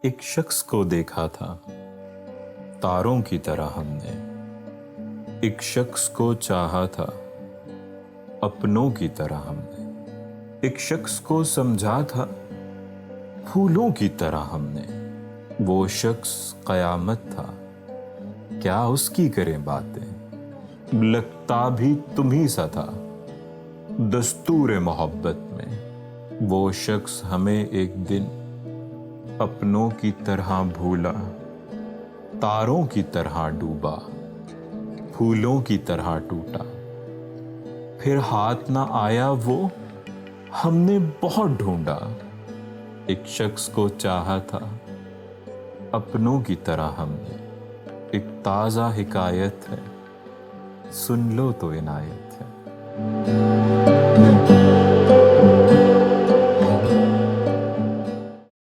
एक शख्स को देखा था तारों की तरह हमने। एक शख्स को चाहा था अपनों की तरह हमने। एक शख्स को समझा था फूलों की तरह हमने। वो शख्स कयामत था, क्या उसकी करें बातें। लगता भी तुम्ही सा था दस्तूर मोहब्बत में। वो शख्स हमें एक दिन अपनों की तरह भूला, तारों की तरह डूबा, फूलों की तरह टूटा। फिर हाथ ना आया वो, हमने बहुत ढूंढा। एक शख्स को चाहा था अपनों की तरह हमने। एक ताजा हिकायत है, सुन लो तो इनायत है।